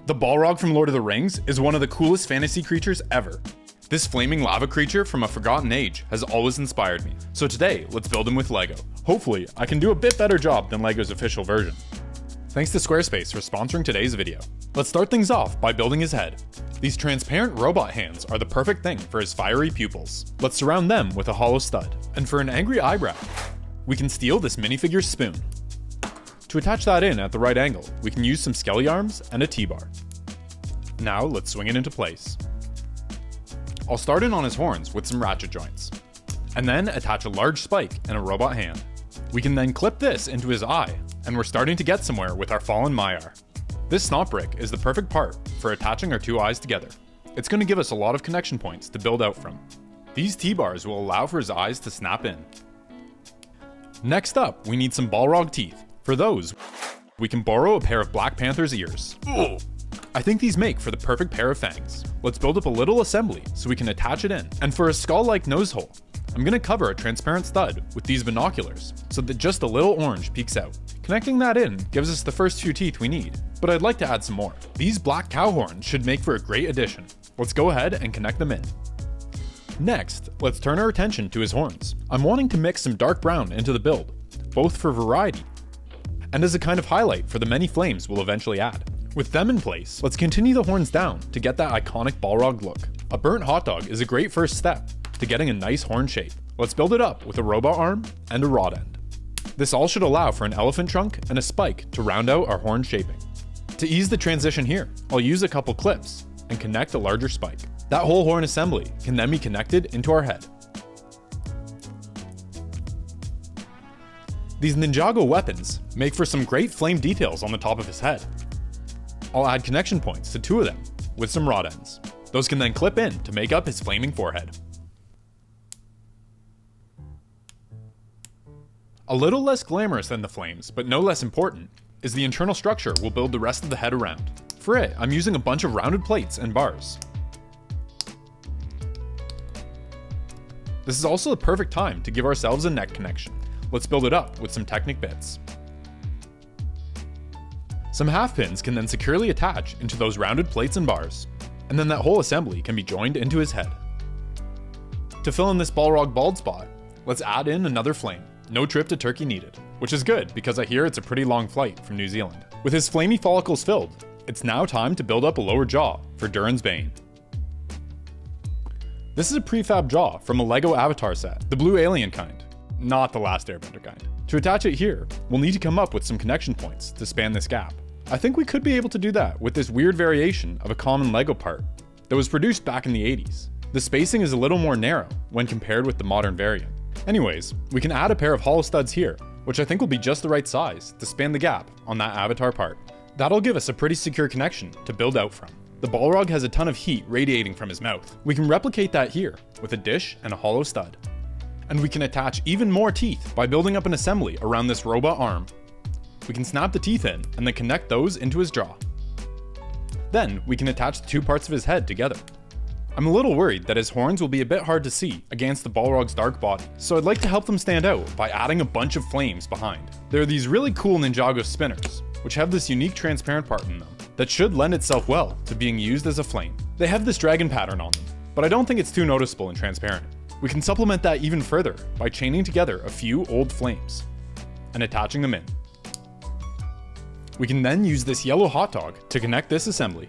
The Balrog from Lord of the Rings is one of the coolest fantasy creatures ever. This flaming lava creature from a forgotten age has always inspired me, so today let's build him with Lego. Hopefully, I can do a bit better job than Lego's official version. Thanks to Squarespace for sponsoring today's video. Let's start things off by building his head. These transparent robot hands are the perfect thing for his fiery pupils. Let's surround them with a hollow stud. And for an angry eyebrow, we can steal this minifigure's spoon. To attach that in at the right angle, we can use some skelly arms and a T-bar. Now let's swing it into place. I'll start in on his horns with some ratchet joints, and then attach a large spike and a robot hand. We can then clip this into his eye, and we're starting to get somewhere with our fallen Maiar. This snot brick is the perfect part for attaching our two eyes together. It's going to give us a lot of connection points to build out from. These T-bars will allow for his eyes to snap in. Next up, we need some Balrog teeth. For those, we can borrow a pair of Black Panther's ears. Ugh. I think these make for the perfect pair of fangs. Let's build up a little assembly so we can attach it in. And for a skull-like nose hole, I'm gonna cover a transparent stud with these binoculars so that just a little orange peeks out. Connecting that in gives us the first few teeth we need, but I'd like to add some more. These black cow horns should make for a great addition. Let's go ahead and connect them in. Next, let's turn our attention to his horns. I'm wanting to mix some dark brown into the build, both for variety and as a kind of highlight for the many flames we'll eventually add. With them in place, let's continue the horns down to get that iconic Balrog look. A burnt hot dog is a great first step to getting a nice horn shape. Let's build it up with a robot arm and a rod end. This all should allow for an elephant trunk and a spike to round out our horn shaping. To ease the transition here, I'll use a couple clips and connect a larger spike. That whole horn assembly can then be connected into our head. These Ninjago weapons make for some great flame details on the top of his head. I'll add connection points to two of them with some rod ends. Those can then clip in to make up his flaming forehead. A little less glamorous than the flames, but no less important, is the internal structure we'll build the rest of the head around. For it, I'm using a bunch of rounded plates and bars. This is also the perfect time to give ourselves a neck connection. Let's build it up with some Technic bits. Some half pins can then securely attach into those rounded plates and bars, and then that whole assembly can be joined into his head. To fill in this Balrog bald spot, let's add in another flame. No trip to Turkey needed, which is good because I hear it's a pretty long flight from New Zealand. With his flamey follicles filled, it's now time to build up a lower jaw for Durin's Bane. This is a prefab jaw from a Lego Avatar set, the blue alien kind, not the Last Airbender kind. To attach it here, we'll need to come up with some connection points to span this gap. I think we could be able to do that with this weird variation of a common Lego part that was produced back in the 80s. The spacing is a little more narrow when compared with the modern variant. Anyways, we can add a pair of hollow studs here, which I think will be just the right size to span the gap on that avatar part. That'll give us a pretty secure connection to build out from. The Balrog has a ton of heat radiating from his mouth. We can replicate that here with a dish and a hollow stud. And we can attach even more teeth by building up an assembly around this robot arm. We can snap the teeth in and then connect those into his jaw. Then we can attach the two parts of his head together. I'm a little worried that his horns will be a bit hard to see against the Balrog's dark body, so I'd like to help them stand out by adding a bunch of flames behind. There are these really cool Ninjago spinners, which have this unique transparent part in them that should lend itself well to being used as a flame. They have this dragon pattern on them, but I don't think it's too noticeable and transparent. We can supplement that even further by chaining together a few old flames and attaching them in. We can then use this yellow hot dog to connect this assembly.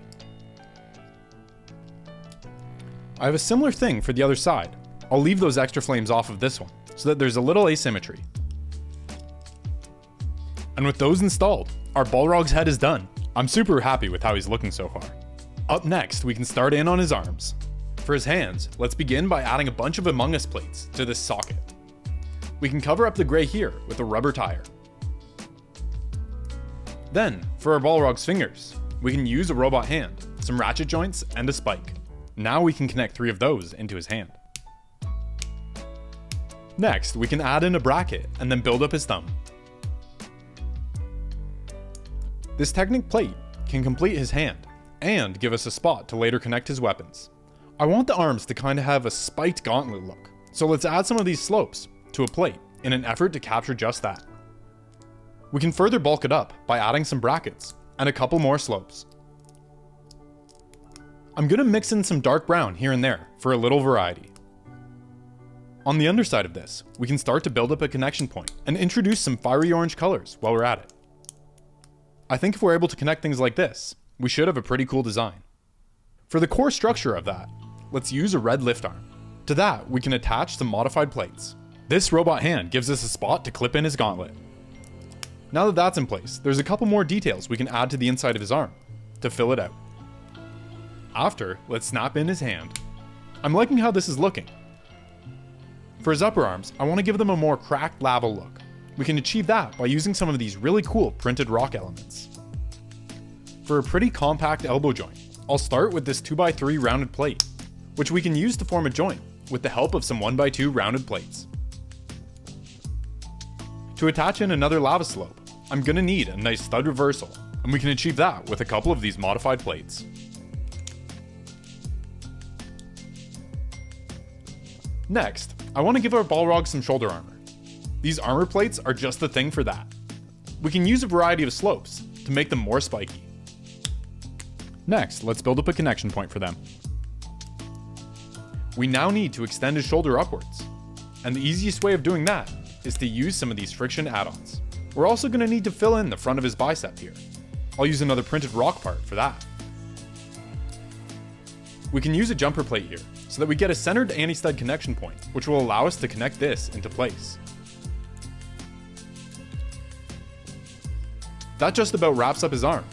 I have a similar thing for the other side. I'll leave those extra flames off of this one so that there's a little asymmetry. And with those installed, our Balrog's head is done. I'm super happy with how he's looking so far. Up next, we can start in on his arms. For his hands, let's begin by adding a bunch of Among Us plates to this socket. We can cover up the gray here with a rubber tire. Then, for our Balrog's fingers, we can use a robot hand, some ratchet joints, and a spike. Now we can connect 3 of those into his hand. Next, we can add in a bracket and then build up his thumb. This Technic plate can complete his hand and give us a spot to later connect his weapons. I want the arms to kind of have a spiked gauntlet look, so let's add some of these slopes to a plate in an effort to capture just that. We can further bulk it up by adding some brackets and a couple more slopes. I'm gonna mix in some dark brown here and there for a little variety. On the underside of this, we can start to build up a connection point and introduce some fiery orange colors while we're at it. I think if we're able to connect things like this, we should have a pretty cool design. For the core structure of that, let's use a red lift arm. To that, we can attach some modified plates. This robot hand gives us a spot to clip in his gauntlet. Now that that's in place, there's a couple more details we can add to the inside of his arm to fill it out. After, let's snap in his hand. I'm liking how this is looking. For his upper arms, I want to give them a more cracked lava look. We can achieve that by using some of these really cool printed rock elements. For a pretty compact elbow joint, I'll start with this 2x3 rounded plate, which we can use to form a joint with the help of some 1x2 rounded plates. To attach in another lava slope, I'm gonna need a nice stud reversal, and we can achieve that with a couple of these modified plates. Next, I want to give our Balrog some shoulder armor. These armor plates are just the thing for that. We can use a variety of slopes to make them more spiky. Next, let's build up a connection point for them. We now need to extend his shoulder upwards, and the easiest way of doing that is to use some of these friction add-ons. We're also going to need to fill in the front of his bicep here. I'll use another printed rock part for that. We can use a jumper plate here, so that we get a centered anti-stud connection point, which will allow us to connect this into place. That just about wraps up his arm.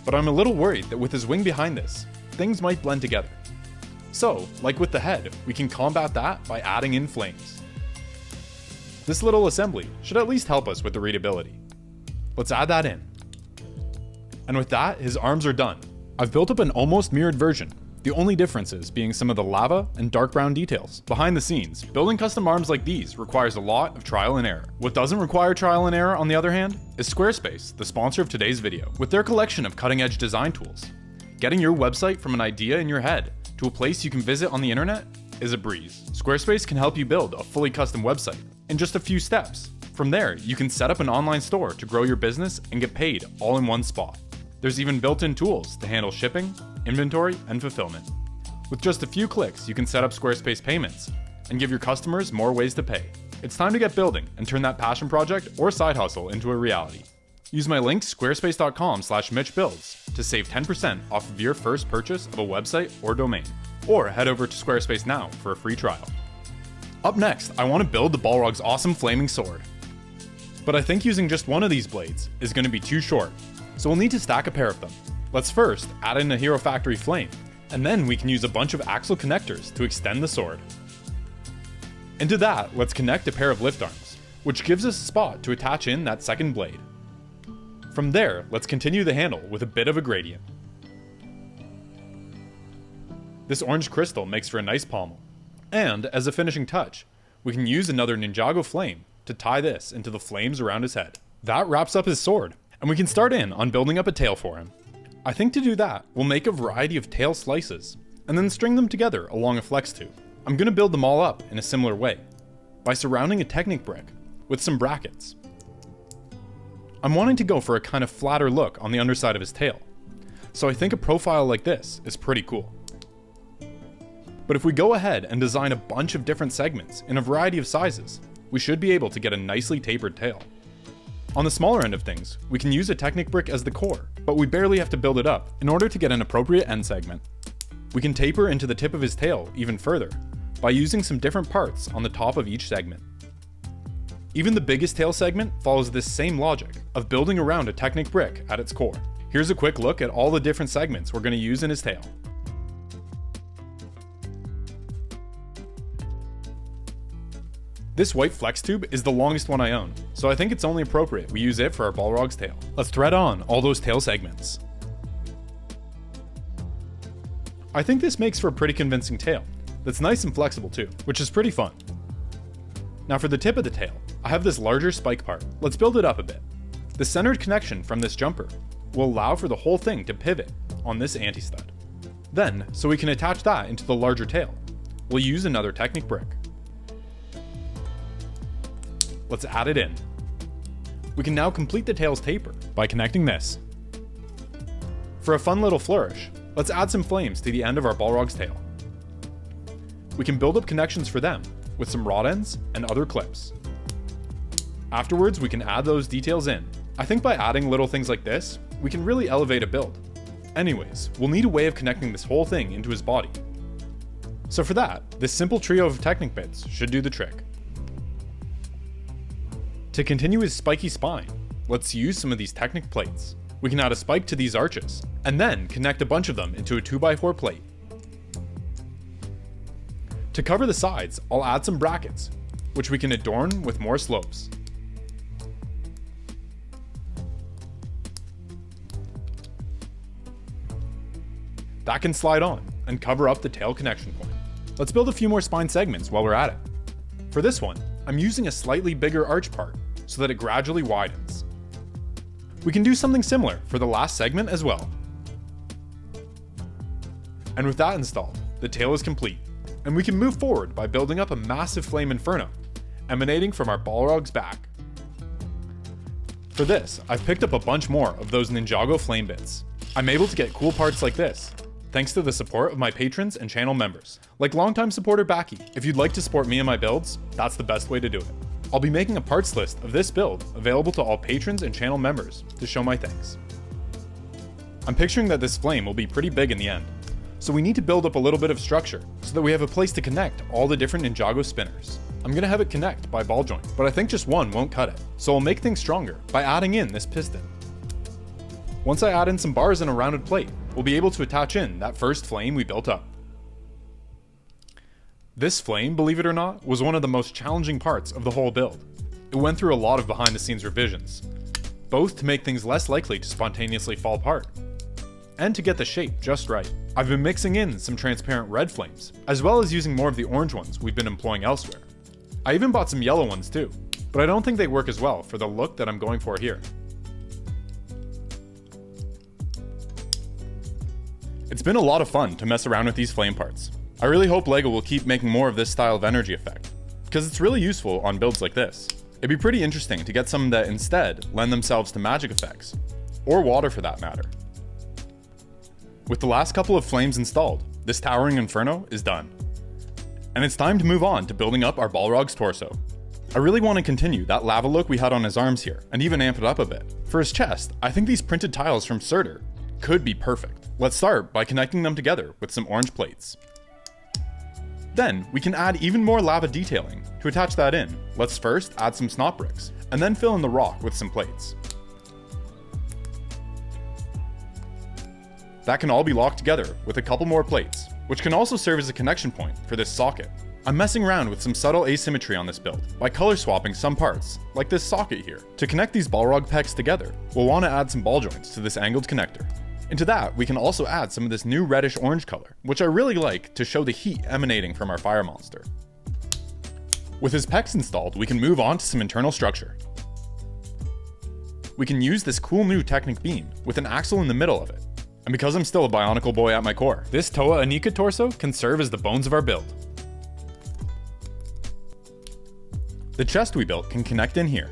But I'm a little worried that with his wing behind this, things might blend together. So, like with the head, we can combat that by adding in flames. This little assembly should at least help us with the readability. Let's add that in. And with that, his arms are done. I've built up an almost mirrored version, the only differences being some of the lava and dark brown details. Behind the scenes, building custom arms like these requires a lot of trial and error. What doesn't require trial and error, on the other hand, is Squarespace, the sponsor of today's video. With their collection of cutting-edge design tools, getting your website from an idea in your head to a place you can visit on the internet is a breeze. Squarespace can help you build a fully custom website in just a few steps. From there, you can set up an online store to grow your business and get paid all in one spot. There's even built-in tools to handle shipping, inventory, and fulfillment. With just a few clicks, you can set up Squarespace payments and give your customers more ways to pay. It's time to get building and turn that passion project or side hustle into a reality. Use my link squarespace.com/mitchbuilds to save 10% off of your first purchase of a website or domain, or head over to Squarespace now for a free trial. Up next, I want to build the Balrog's awesome flaming sword. But I think using just one of these blades is going to be too short, so we'll need to stack a pair of them. Let's first add in a Hero Factory flame, and then we can use a bunch of axle connectors to extend the sword. Into that, let's connect a pair of lift arms, which gives us a spot to attach in that second blade. From there, let's continue the handle with a bit of a gradient. This orange crystal makes for a nice pommel. And, as a finishing touch, we can use another Ninjago flame to tie this into the flames around his head. That wraps up his sword, and we can start in on building up a tail for him. I think to do that, we'll make a variety of tail slices, and then string them together along a flex tube. I'm going to build them all up in a similar way, by surrounding a Technic brick with some brackets. I'm wanting to go for a kind of flatter look on the underside of his tail, so I think a profile like this is pretty cool. But if we go ahead and design a bunch of different segments in a variety of sizes, we should be able to get a nicely tapered tail. On the smaller end of things, we can use a Technic brick as the core, but we barely have to build it up in order to get an appropriate end segment. We can taper into the tip of his tail even further by using some different parts on the top of each segment. Even the biggest tail segment follows this same logic of building around a Technic brick at its core. Here's a quick look at all the different segments we're going to use in his tail. This white flex tube is the longest one I own, so I think it's only appropriate we use it for our Balrog's tail. Let's thread on all those tail segments. I think this makes for a pretty convincing tail, that's nice and flexible too, which is pretty fun. Now for the tip of the tail, I have this larger spike part. Let's build it up a bit. The centered connection from this jumper will allow for the whole thing to pivot on this anti-stud. Then, so we can attach that into the larger tail, we'll use another Technic brick. Let's add it in. We can now complete the tail's taper by connecting this. For a fun little flourish, let's add some flames to the end of our Balrog's tail. We can build up connections for them with some rod ends and other clips. Afterwards, we can add those details in. I think by adding little things like this, we can really elevate a build. Anyways, we'll need a way of connecting this whole thing into his body. So for that, this simple trio of Technic bits should do the trick. To continue his spiky spine, let's use some of these Technic plates. We can add a spike to these arches, and then connect a bunch of them into a 2x4 plate. To cover the sides, I'll add some brackets, which we can adorn with more slopes. That can slide on and cover up the tail connection point. Let's build a few more spine segments while we're at it. For this one, I'm using a slightly bigger arch part so that it gradually widens. We can do something similar for the last segment as well. And with that installed, the tail is complete, and we can move forward by building up a massive flame inferno emanating from our Balrog's back. For this, I've picked up a bunch more of those Ninjago flame bits. I'm able to get cool parts like this, thanks to the support of my patrons and channel members, like longtime supporter Baki. If you'd like to support me and my builds, that's the best way to do it. I'll be making a parts list of this build available to all patrons and channel members to show my thanks. I'm picturing that this flame will be pretty big in the end, so we need to build up a little bit of structure so that we have a place to connect all the different Ninjago spinners. I'm gonna have it connect by ball joint, but I think just one won't cut it, so I'll make things stronger by adding in this piston. Once I add in some bars and a rounded plate, we'll be able to attach in that first flame we built up. This flame, believe it or not, was one of the most challenging parts of the whole build. It went through a lot of behind the scenes revisions, both to make things less likely to spontaneously fall apart, and to get the shape just right. I've been mixing in some transparent red flames, as well as using more of the orange ones we've been employing elsewhere. I even bought some yellow ones too, but I don't think they work as well for the look that I'm going for here. It's been a lot of fun to mess around with these flame parts. I really hope LEGO will keep making more of this style of energy effect, because it's really useful on builds like this. It'd be pretty interesting to get some that instead lend themselves to magic effects, or water for that matter. With the last couple of flames installed, this towering inferno is done. And it's time to move on to building up our Balrog's torso. I really want to continue that lava look we had on his arms here, and even amp it up a bit. For his chest, I think these printed tiles from Surtur could be perfect. Let's start by connecting them together with some orange plates. Then, we can add even more lava detailing. To attach that in, let's first add some snot bricks, and then fill in the rock with some plates. That can all be locked together with a couple more plates, which can also serve as a connection point for this socket. I'm messing around with some subtle asymmetry on this build by color swapping some parts, like this socket here. To connect these Balrog pecs together, we'll want to add some ball joints to this angled connector. Into that, we can also add some of this new reddish-orange color, which I really like to show the heat emanating from our fire monster. With his pecs installed, we can move on to some internal structure. We can use this cool new Technic beam with an axle in the middle of it. And because I'm still a Bionicle boy at my core, this Toa Anika torso can serve as the bones of our build. The chest we built can connect in here.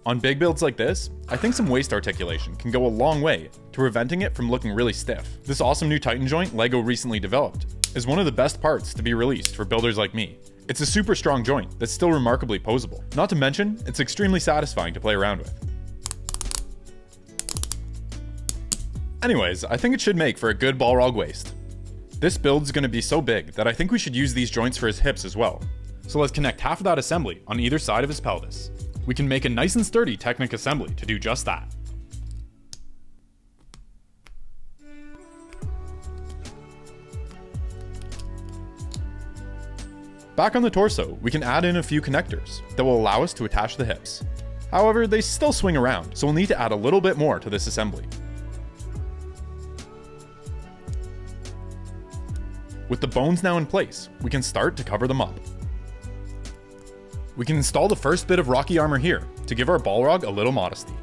On big builds like this, I think some waist articulation can go a long way to preventing it from looking really stiff. This awesome new Titan joint LEGO recently developed is one of the best parts to be released for builders like me. It's a super strong joint that's still remarkably posable. Not to mention, it's extremely satisfying to play around with. Anyways, I think it should make for a good Balrog waist. This build's gonna be so big that I think we should use these joints for his hips as well. So let's connect half of that assembly on either side of his pelvis. We can make a nice and sturdy Technic assembly to do just that. Back on the torso, we can add in a few connectors that will allow us to attach the hips. However, they still swing around, so we'll need to add a little bit more to this assembly. With the bones now in place, we can start to cover them up. We can install the first bit of rocky armor here to give our Balrog a little modesty.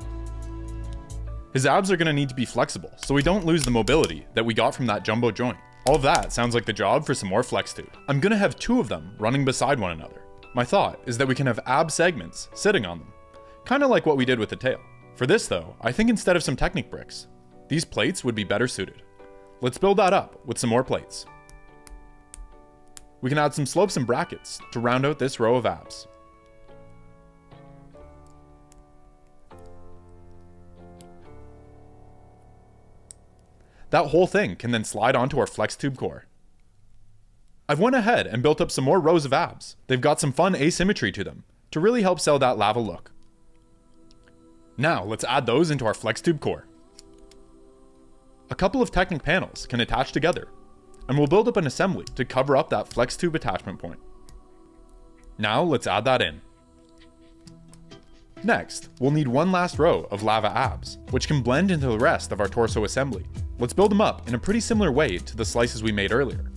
His abs are going to need to be flexible so we don't lose the mobility that we got from that jumbo joint. All of that sounds like the job for some more flex tube. I'm going to have two of them running beside one another. My thought is that we can have ab segments sitting on them, kind of like what we did with the tail. For this though, I think instead of some Technic bricks, these plates would be better suited. Let's build that up with some more plates. We can add some slopes and brackets to round out this row of abs. That whole thing can then slide onto our flex tube core. I've went ahead and built up some more rows of abs. They've got some fun asymmetry to them to really help sell that lava look. Now let's add those into our flex tube core. A couple of Technic panels can attach together, and we'll build up an assembly to cover up that flex tube attachment point. Now let's add that in. Next, we'll need one last row of lava abs, which can blend into the rest of our torso assembly. Let's build them up in a pretty similar way to the slices we made earlier.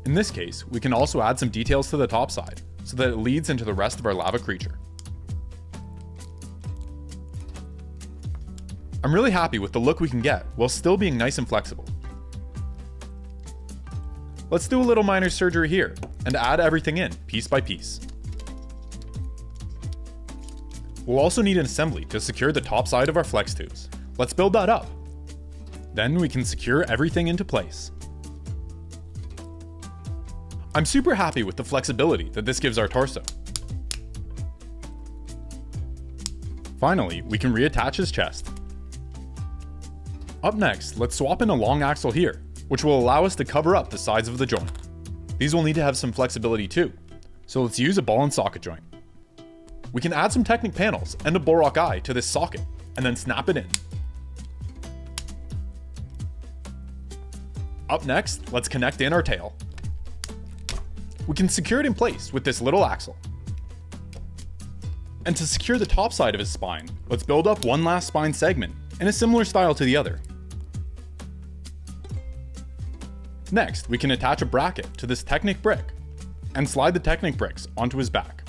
In this case, we can also add some details to the top side, so that it leads into the rest of our lava creature. I'm really happy with the look we can get while still being nice and flexible. Let's do a little minor surgery here and add everything in piece by piece. We'll also need an assembly to secure the top side of our flex tubes. Let's build that up. Then we can secure everything into place. I'm super happy with the flexibility that this gives our torso. Finally, we can reattach his chest. Up next, let's swap in a long axle here, which will allow us to cover up the sides of the joint. These will need to have some flexibility too, so let's use a ball and socket joint. We can add some Technic panels and a Balrog eye to this socket, and then snap it in. Up next, let's connect in our tail. We can secure it in place with this little axle. And to secure the top side of his spine, let's build up one last spine segment in a similar style to the other. Next, we can attach a bracket to this Technic brick and slide the Technic bricks onto his back.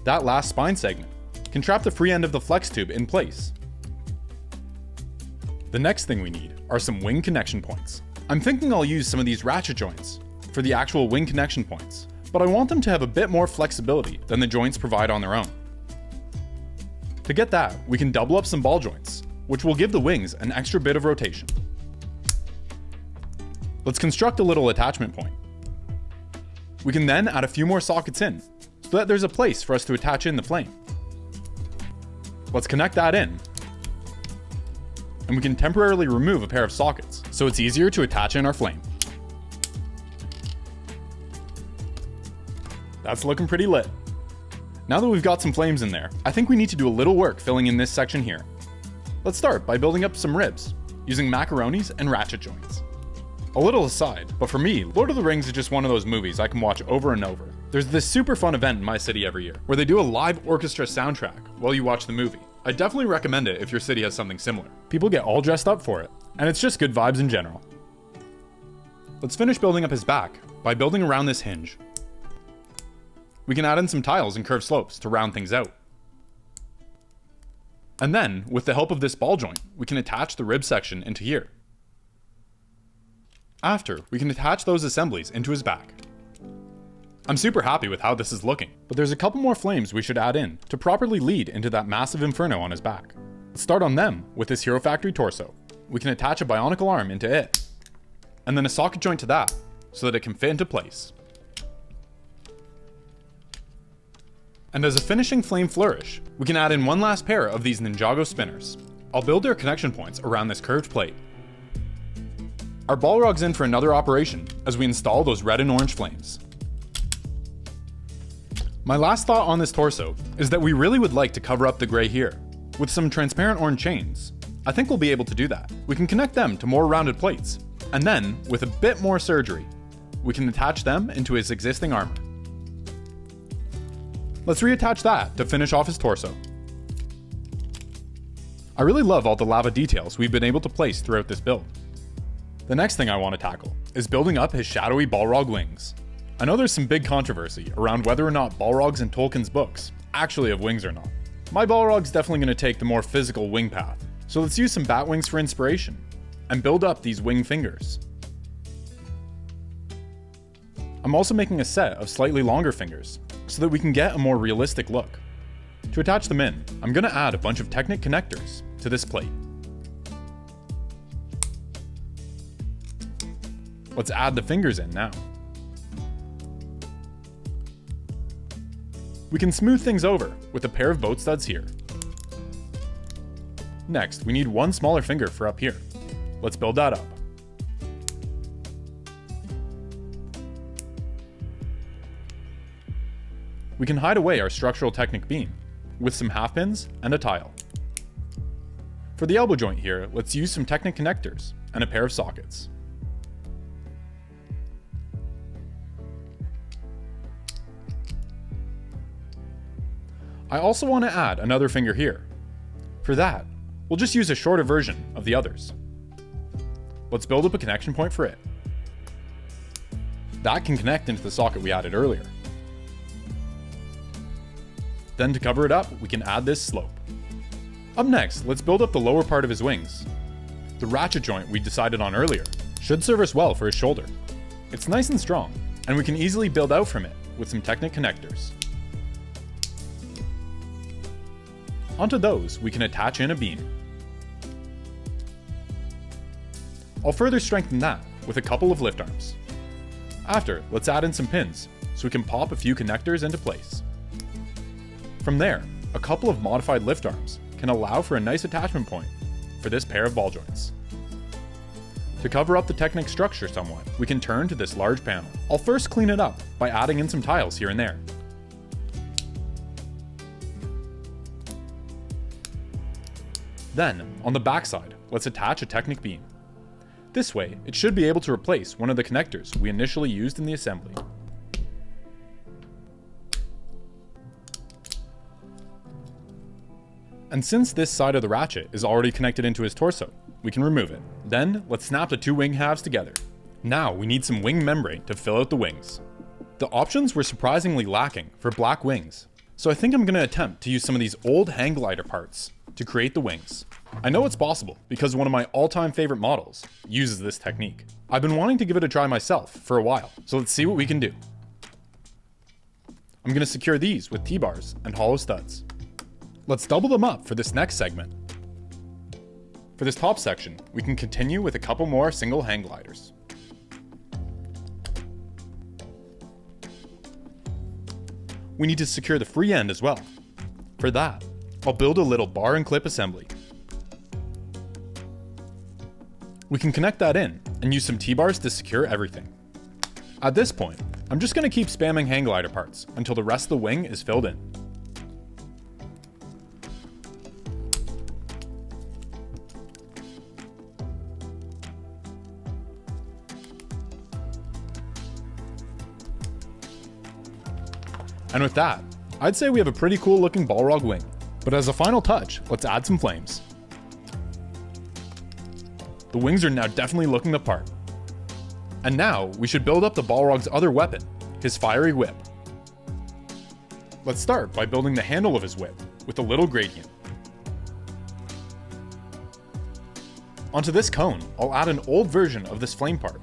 That last spine segment can trap the free end of the flex tube in place. The next thing we need are some wing connection points. I'm thinking I'll use some of these ratchet joints for the actual wing connection points, but I want them to have a bit more flexibility than the joints provide on their own. To get that, we can double up some ball joints, which will give the wings an extra bit of rotation. Let's construct a little attachment point. We can then add a few more sockets in, so that there's a place for us to attach in the flame. Let's connect that in, and we can temporarily remove a pair of sockets, so it's easier to attach in our flame. That's looking pretty lit. Now that we've got some flames in there, I think we need to do a little work filling in this section here. Let's start by building up some ribs, using macaronis and ratchet joints. A little aside, but for me, Lord of the Rings is just one of those movies I can watch over and over. There's this super fun event in my city every year, where they do a live orchestra soundtrack while you watch the movie. I definitely recommend it if your city has something similar. People get all dressed up for it, and it's just good vibes in general. Let's finish building up his back by building around this hinge. We can add in some tiles and curved slopes to round things out. And then, with the help of this ball joint, we can attach the rib section into here. After, we can attach those assemblies into his back. I'm super happy with how this is looking, but there's a couple more flames we should add in to properly lead into that massive inferno on his back. Let's start on them with this Hero Factory torso. We can attach a bionicle arm into it, and then a socket joint to that, so that it can fit into place. And as a finishing flame flourish, we can add in one last pair of these Ninjago spinners. I'll build their connection points around this curved plate. Our Balrog's in for another operation as we install those red and orange flames. My last thought on this torso is that we really would like to cover up the gray here with some transparent orange chains. I think we'll be able to do that. We can connect them to more rounded plates, and then, with a bit more surgery, we can attach them into his existing armor. Let's reattach that to finish off his torso. I really love all the lava details we've been able to place throughout this build. The next thing I want to tackle is building up his shadowy Balrog wings. I know there's some big controversy around whether or not Balrogs in Tolkien's books actually have wings or not. My Balrog's definitely going to take the more physical wing path, so let's use some bat wings for inspiration and build up these wing fingers. I'm also making a set of slightly longer fingers so that we can get a more realistic look. To attach them in, I'm going to add a bunch of Technic connectors to this plate. Let's add the fingers in now. We can smooth things over with a pair of boat studs here. Next, we need one smaller finger for up here. Let's build that up. We can hide away our structural Technic beam with some half pins and a tile. For the elbow joint here, let's use some Technic connectors and a pair of sockets. I also want to add another finger here. For that, we'll just use a shorter version of the others. Let's build up a connection point for it. That can connect into the socket we added earlier. Then to cover it up, we can add this slope. Up next, let's build up the lower part of his wings. The ratchet joint we decided on earlier should serve us well for his shoulder. It's nice and strong, and we can easily build out from it with some Technic connectors. Onto those, we can attach in a beam. I'll further strengthen that with a couple of lift arms. After, let's add in some pins, so we can pop a few connectors into place. From there, a couple of modified lift arms can allow for a nice attachment point for this pair of ball joints. To cover up the Technic structure somewhat, we can turn to this large panel. I'll first clean it up by adding in some tiles here and there. Then, on the backside, let's attach a Technic beam. This way, it should be able to replace one of the connectors we initially used in the assembly. And since this side of the ratchet is already connected into his torso, we can remove it. Then, let's snap the two wing halves together. Now, we need some wing membrane to fill out the wings. The options were surprisingly lacking for black wings, so I think I'm going to attempt to use some of these old hang glider parts to create the wings. I know it's possible because one of my all-time favorite models uses this technique. I've been wanting to give it a try myself for a while, so let's see what we can do. I'm going to secure these with T-bars and hollow studs. Let's double them up for this next segment. For this top section, we can continue with a couple more single hang gliders. We need to secure the free end as well. For that, I'll build a little bar and clip assembly. We can connect that in and use some T-bars to secure everything. At this point, I'm just going to keep spamming hang glider parts until the rest of the wing is filled in. And with that, I'd say we have a pretty cool looking Balrog wing. But as a final touch, let's add some flames. The wings are now definitely looking the part. And now, we should build up the Balrog's other weapon, his fiery whip. Let's start by building the handle of his whip with a little gradient. Onto this cone, I'll add an old version of this flame part.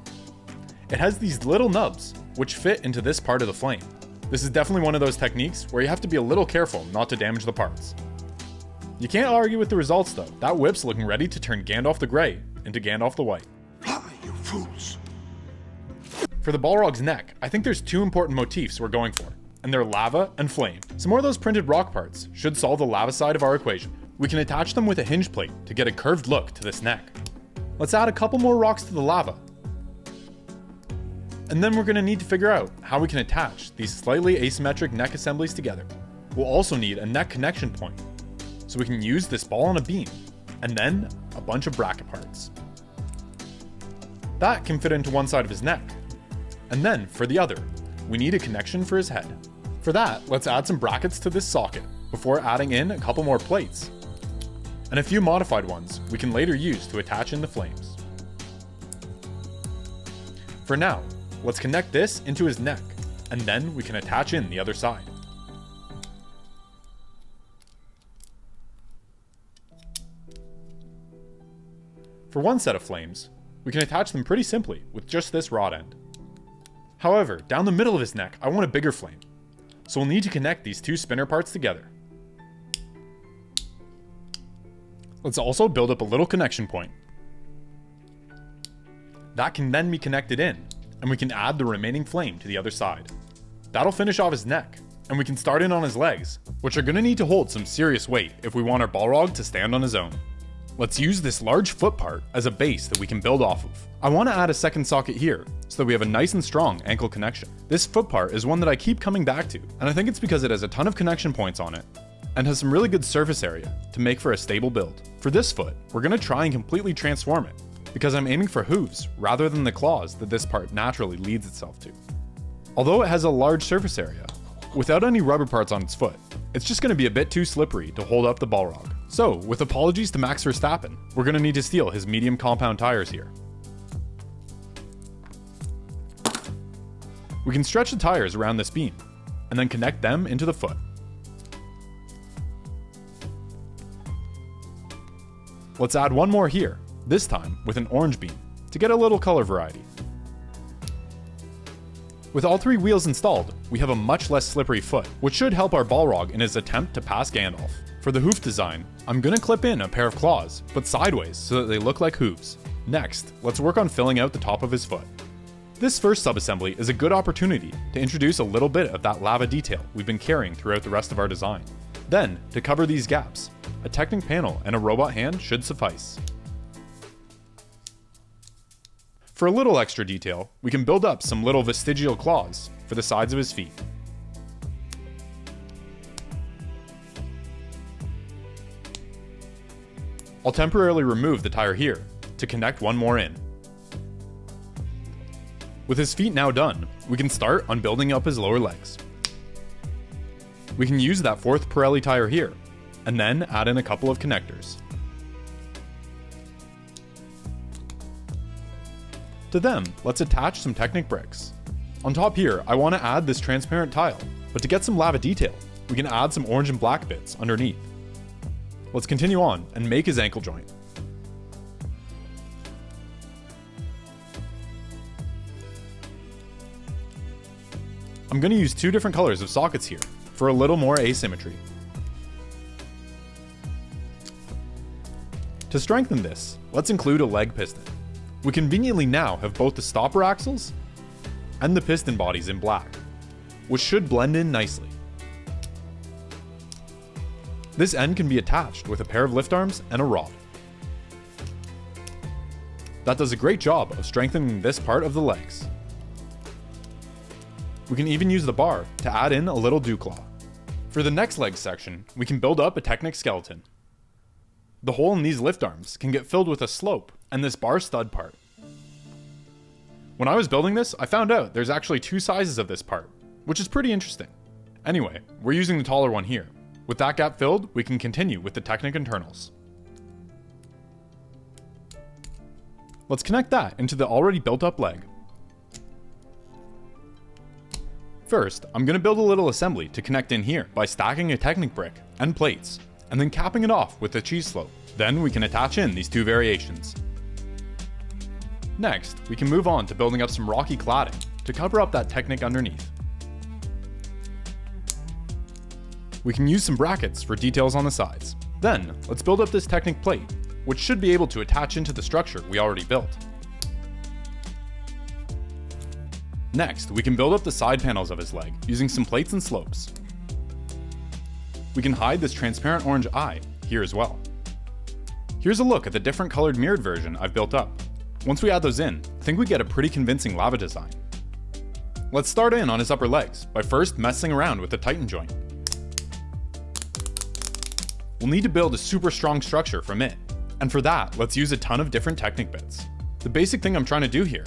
It has these little nubs, which fit into this part of the flame. This is definitely one of those techniques where you have to be a little careful not to damage the parts. You can't argue with the results though. That whip's looking ready to turn Gandalf the Grey into Gandalf the White. Fly, you fools! For the Balrog's neck, I think there's two important motifs we're going for, and they're lava and flame. Some more of those printed rock parts should solve the lava side of our equation. We can attach them with a hinge plate to get a curved look to this neck. Let's add a couple more rocks to the lava. And then we're going to need to figure out how we can attach these slightly asymmetric neck assemblies together. We'll also need a neck connection point, so we can use this ball on a beam, and then a bunch of bracket parts. That can fit into one side of his neck. And then, for the other, we need a connection for his head. For that, let's add some brackets to this socket, before adding in a couple more plates. And a few modified ones we can later use to attach in the flames. For now, let's connect this into his neck, and then we can attach in the other side. For one set of flames, we can attach them pretty simply with just this rod end. However, down the middle of his neck, I want a bigger flame, so we'll need to connect these two spinner parts together. Let's also build up a little connection point. That can then be connected in, and we can add the remaining flame to the other side. That'll finish off his neck, and we can start in on his legs, which are gonna need to hold some serious weight if we want our Balrog to stand on his own. Let's use this large foot part as a base that we can build off of. I want to add a second socket here, so that we have a nice and strong ankle connection. This foot part is one that I keep coming back to, and I think it's because it has a ton of connection points on it, and has some really good surface area to make for a stable build. For this foot, we're going to try and completely transform it, because I'm aiming for hooves rather than the claws that this part naturally leads itself to. Although it has a large surface area, without any rubber parts on its foot, it's just going to be a bit too slippery to hold up the Balrog. So, with apologies to Max Verstappen, we're going to need to steal his medium compound tires here. We can stretch the tires around this beam, and then connect them into the foot. Let's add one more here, this time with an orange beam, to get a little color variety. With all three wheels installed, we have a much less slippery foot, which should help our Balrog in his attempt to pass Gandalf. For the hoof design, I'm gonna clip in a pair of claws, but sideways so that they look like hooves. Next, let's work on filling out the top of his foot. This first subassembly is a good opportunity to introduce a little bit of that lava detail we've been carrying throughout the rest of our design. Then, to cover these gaps, a Technic panel and a robot hand should suffice. For a little extra detail, we can build up some little vestigial claws for the sides of his feet. I'll temporarily remove the tire here to connect one more in. With his feet now done, we can start on building up his lower legs. We can use that fourth Pirelli tire here, and then add in a couple of connectors. To them, let's attach some Technic bricks. On top here, I want to add this transparent tile, but to get some lava detail, we can add some orange and black bits underneath. Let's continue on and make his ankle joint. I'm going to use two different colors of sockets here for a little more asymmetry. To strengthen this, let's include a leg piston. We conveniently now have both the stopper axles and the piston bodies in black, which should blend in nicely. This end can be attached with a pair of lift arms and a rod. That does a great job of strengthening this part of the legs. We can even use the bar to add in a little dew claw. For the next leg section, we can build up a Technic skeleton. The hole in these lift arms can get filled with a slope and this bar stud part. When I was building this, I found out there's actually two sizes of this part, which is pretty interesting. Anyway, we're using the taller one here. With that gap filled, we can continue with the Technic internals. Let's connect that into the already built up leg. First, I'm going to build a little assembly to connect in here by stacking a Technic brick and plates, and then capping it off with a cheese slope. Then we can attach in these two variations. Next, we can move on to building up some rocky cladding to cover up that Technic underneath. We can use some brackets for details on the sides. Then, let's build up this Technic plate, which should be able to attach into the structure we already built. Next, we can build up the side panels of his leg using some plates and slopes. We can hide this transparent orange eye here as well. Here's a look at the different colored mirrored version I've built up. Once we add those in, I think we get a pretty convincing lava design. Let's start in on his upper legs by first messing around with the Titan joint. We'll need to build a super strong structure from it, and for that, let's use a ton of different Technic bits. The basic thing I'm trying to do here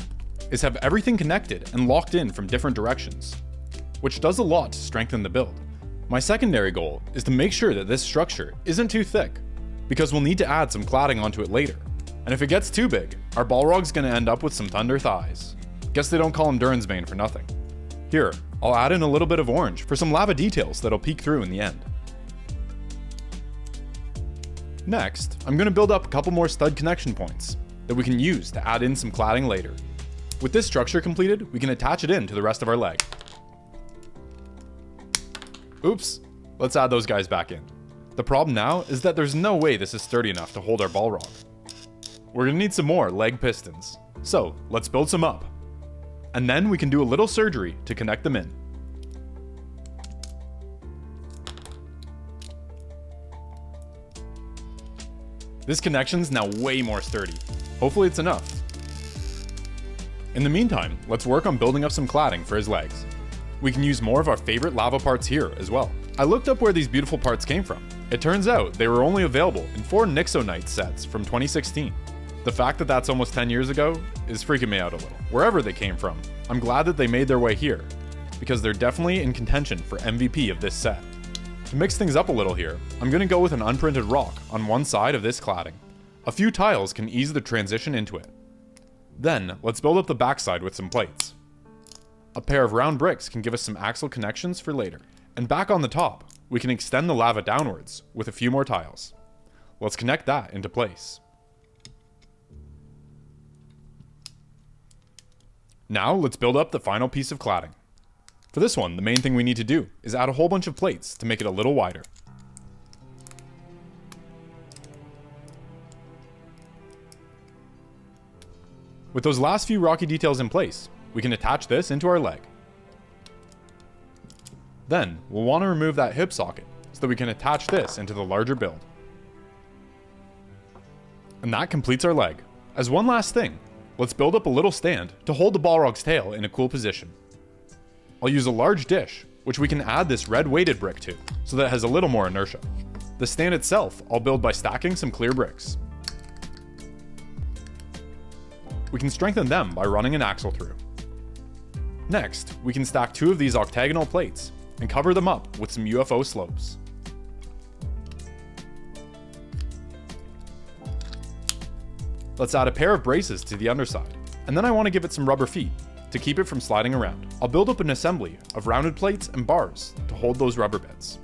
is have everything connected and locked in from different directions, which does a lot to strengthen the build. My secondary goal is to make sure that this structure isn't too thick, because we'll need to add some cladding onto it later, and if it gets too big, our Balrog's gonna end up with some thunder thighs. Guess they don't call him Durin's Bane for nothing. Here, I'll add in a little bit of orange for some lava details that'll peek through in the end. Next, I'm going to build up a couple more stud connection points that we can use to add in some cladding later. With this structure completed, we can attach it in to the rest of our leg. Oops, let's add those guys back in. The problem now is that there's no way this is sturdy enough to hold our Balrog. We're gonna need some more leg pistons. So let's build some up. And then we can do a little surgery to connect them in. This connection's now way more sturdy. Hopefully it's enough. In the meantime, let's work on building up some cladding for his legs. We can use more of our favorite lava parts here as well. I looked up where these beautiful parts came from. It turns out they were only available in 4 Nixonite sets from 2016. The fact that that's almost 10 years ago is freaking me out a little. Wherever they came from, I'm glad that they made their way here, because they're definitely in contention for MVP of this set. To mix things up a little here, I'm going to go with an unprinted rock on one side of this cladding. A few tiles can ease the transition into it. Then, let's build up the backside with some plates. A pair of round bricks can give us some axle connections for later. And back on the top, we can extend the lava downwards with a few more tiles. Let's connect that into place. Now let's build up the final piece of cladding. For this one, the main thing we need to do is add a whole bunch of plates to make it a little wider. With those last few rocky details in place, we can attach this into our leg. Then, we'll want to remove that hip socket so that we can attach this into the larger build. And that completes our leg. As one last thing, let's build up a little stand to hold the Balrog's tail in a cool position. I'll use a large dish, which we can add this red weighted brick to, so that it has a little more inertia. The stand itself I'll build by stacking some clear bricks. We can strengthen them by running an axle through. Next, we can stack 2 of these octagonal plates and cover them up with some UFO slopes. Let's add a pair of braces to the underside, and then I want to give it some rubber feet to keep it from sliding around. I'll build up an assembly of rounded plates and bars to hold those rubber bits.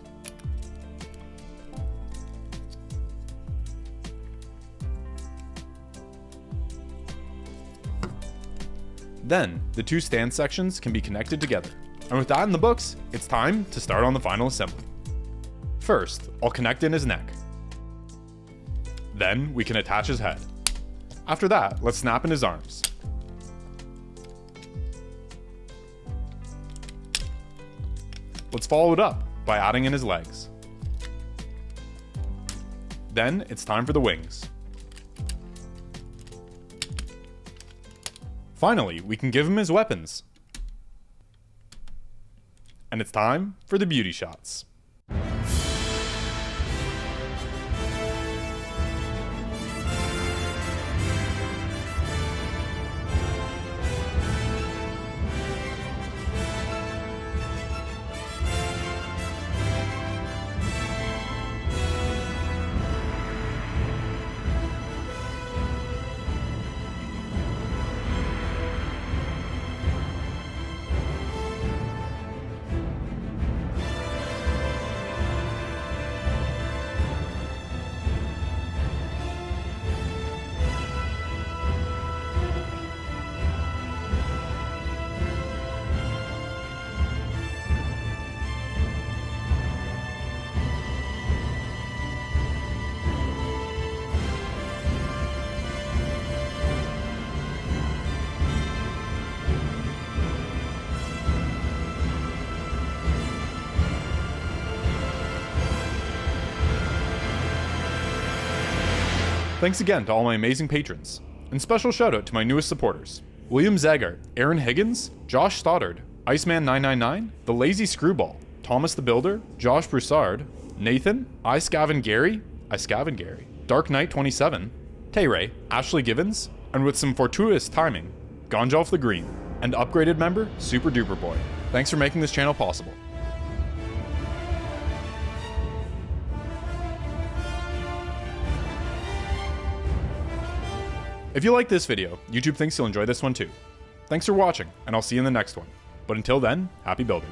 Then, the 2 stand sections can be connected together. And with that in the books, it's time to start on the final assembly. First, I'll connect in his neck. Then, we can attach his head. After that, let's snap in his arms. Let's follow it up by adding in his legs. Then, it's time for the wings. Finally, we can give him his weapons. And it's time for the beauty shots. Thanks again to all my amazing patrons, and special shout out to my newest supporters: William Zagart, Aaron Higgins, Josh Stoddard, Iceman999, The Lazy Screwball, Thomas the Builder, Josh Broussard, Nathan, Scavin Gary, Dark Knight 27, Tay-Ray, Ashley Givens, and with some fortuitous timing, Gonjolf the Green, and upgraded member Super Duper Boy. Thanks for making this channel possible. If you like this video, YouTube thinks you'll enjoy this one too. Thanks for watching, and I'll see you in the next one. But until then, happy building.